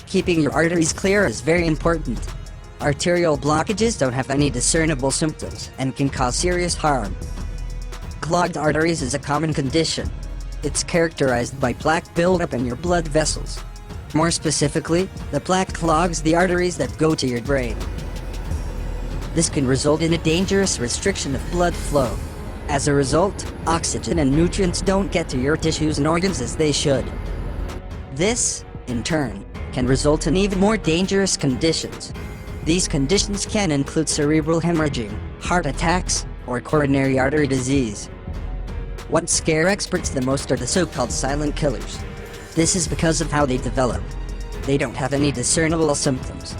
Keeping your arteries clear is very important. Arterial blockages don't have any discernible symptoms and can cause serious harm. Clogged arteries is a common condition. It's characterized by plaque buildup in your blood vessels. More specifically, the plaque clogs the arteries that go to your brain. This can result in a dangerous restriction of blood flow. As a result, oxygen and nutrients don't get to your tissues and organs as they should. This, in turn, can result in even more dangerous conditions. These conditions can include cerebral hemorrhaging, heart attacks, or coronary artery disease. What scare experts the most are the so-called silent killers. This is because of how they develop. They don't have any discernible symptoms.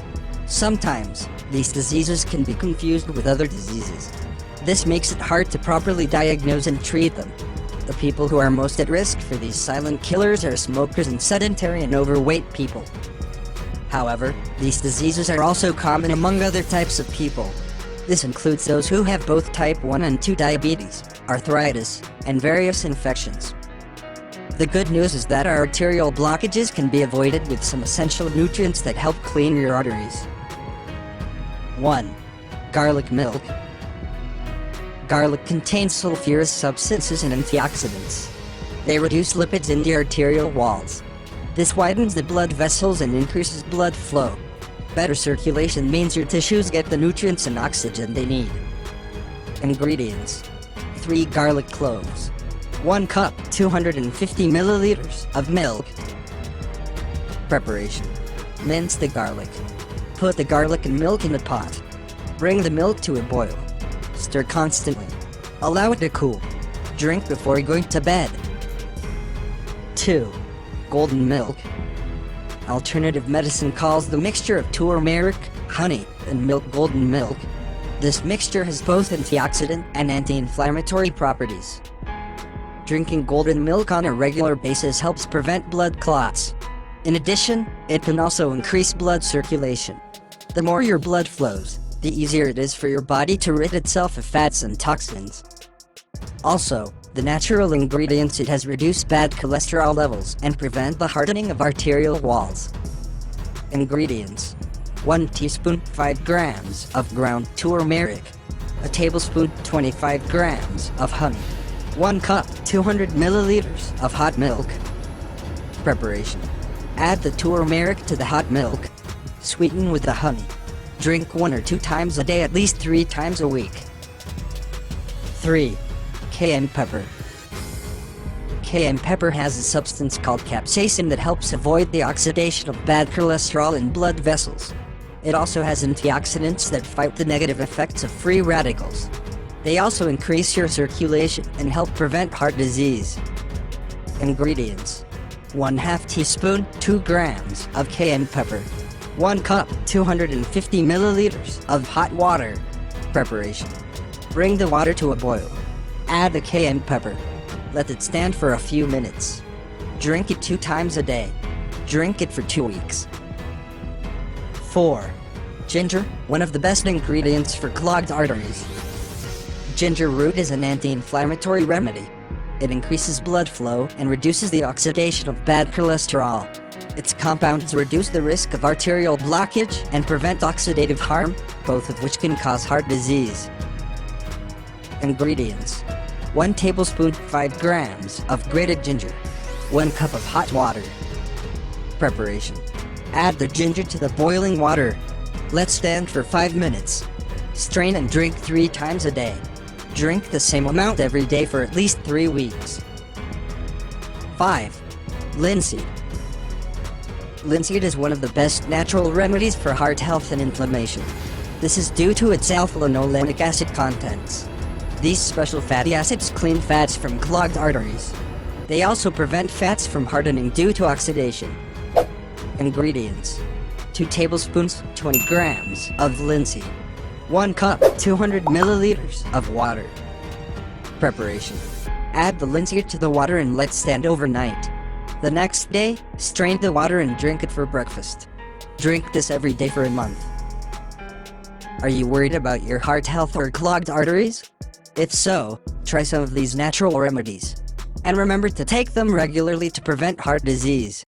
Sometimes, these diseases can be confused with other diseases. This makes it hard to properly diagnose and treat them. The people who are most at risk for these silent killers are smokers and sedentary and overweight people. However, these diseases are also common among other types of people. This includes those who have both type 1 and 2 diabetes, arthritis, and various infections. The good news is that our arterial blockages can be avoided with some essential nutrients that help clean your arteries. 1. Garlic milk. Garlic contains sulfurous substances and antioxidants. They reduce lipids in the arterial walls. This widens the blood vessels and increases blood flow. Better circulation means your tissues get the nutrients and oxygen they need. Ingredients: 3 garlic cloves, 1 cup 250 milliliters of milk. Preparation: mince the garlic. Put the garlic and milk in the pot. Bring the milk to a boil. Stir constantly. Allow it to cool. Drink before going to bed. 2. Golden milk. Alternative medicine calls the mixture of turmeric, honey, and milk golden milk. This mixture has both antioxidant and anti-inflammatory properties. Drinking golden milk on a regular basis helps prevent blood clots. In addition, it can also increase blood circulation. The more your blood flows, the easier it is for your body to rid itself of fats and toxins. Also, the natural ingredients it has reduce bad cholesterol levels and prevent the hardening of arterial walls. Ingredients: 1 teaspoon 5 grams of ground turmeric, a tablespoon 25 grams of honey, 1 cup 200 milliliters of hot milk. Preparation: add the turmeric to the hot milk. Sweeten with the honey. Drink 1 or 2 times a day, at least 3 times a week. 3. Cayenne pepper. Cayenne pepper has a substance called capsaicin that helps avoid the oxidation of bad cholesterol in blood vessels. It also has antioxidants that fight the negative effects of free radicals. They also increase your circulation and help prevent heart disease. Ingredients: 1/2 teaspoon 2 grams of cayenne pepper, 1 cup 250 milliliters of hot water. Preparation: bring the water to a boil. Add the cayenne pepper. Let it stand for a few minutes. Drink it 2 times a day. Drink it for 2 weeks. 4. Ginger, one of the best ingredients for clogged arteries. Ginger root is an anti-inflammatory remedy. It increases blood flow and reduces the oxidation of bad cholesterol. Its compounds reduce the risk of arterial blockage and prevent oxidative harm, both of which can cause heart disease. Ingredients: 1 tablespoon 5 grams of grated ginger, 1 cup of hot water. Preparation: add the ginger to the boiling water. Let stand for 5 minutes. Strain and drink 3 times a day. Drink the same amount every day for at least 3 weeks. 5. Linseed. Linseed is one of the best natural remedies for heart health and inflammation. This is due to its alpha-linolenic acid contents. These special fatty acids clean fats from clogged arteries. They also prevent fats from hardening due to oxidation. Ingredients: 2 tablespoons 20 grams of linseed, 1 cup 200 milliliters of water. Preparation: add the linseed to the water and let stand overnight. The next day, strain the water and drink it for breakfast. Drink this every day for a month. Are you worried about your heart health or clogged arteries? If so, try some of these natural remedies. And remember to take them regularly to prevent heart disease.